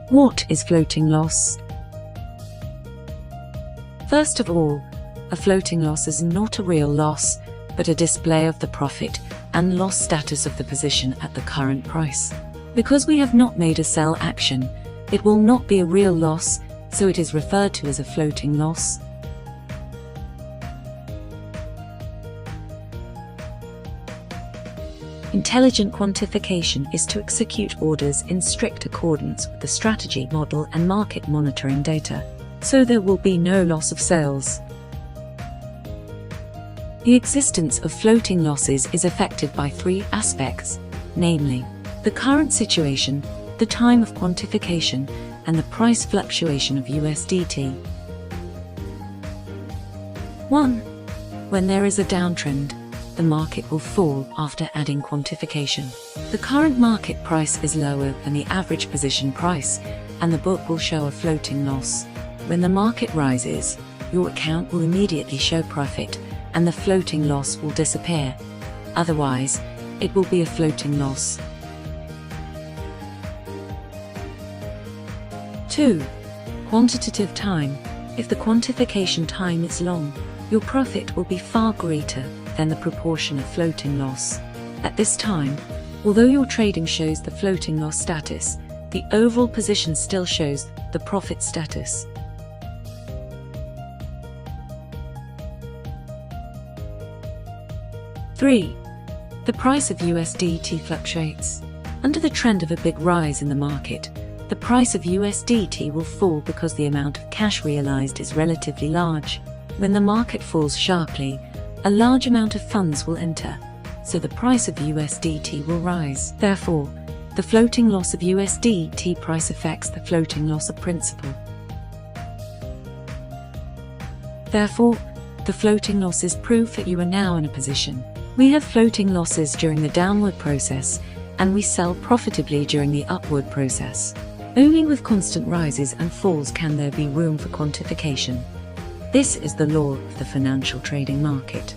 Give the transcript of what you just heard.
What is floating loss? First of all, a floating loss is not a real loss, but a display of the profit and loss status of the position at the current price. Because we have not made a sell action, it will not be a real loss, so it is referred to as a floating loss. Intelligent quantification is to execute orders in strict accordance with the strategy, model, and market monitoring data, so there will be no loss of sales. The existence of floating losses is affected by three aspects, namely, the current situation, the time of quantification, and the price fluctuation of USDT. 1. When there is a downtrend, the market will fall after adding quantification. The current market price is lower than the average position price, and the book will show a floating loss. When the market rises, your account will immediately show profit, and the floating loss will disappear. Otherwise, it will be a floating loss. 2. Quantitative time. If the quantification time is long, your profit will be far greater than the proportion of floating loss. At this time, although your trading shows the floating loss status, the overall position still shows the profit status. 3. The price of USDT fluctuates. Under the trend of a big rise in the market, the price of USDT will fall because the amount of cash realized is relatively large. When the market falls sharply, a large amount of funds will enter, so the price of USDT will rise. Therefore, the floating loss of USDT price affects the floating loss of principal. Therefore, the floating loss is proof that you are now in a position. We have floating losses during the downward process, and we sell profitably during the upward process. Only with constant rises and falls can there be room for quantification. This is the law of the financial trading market.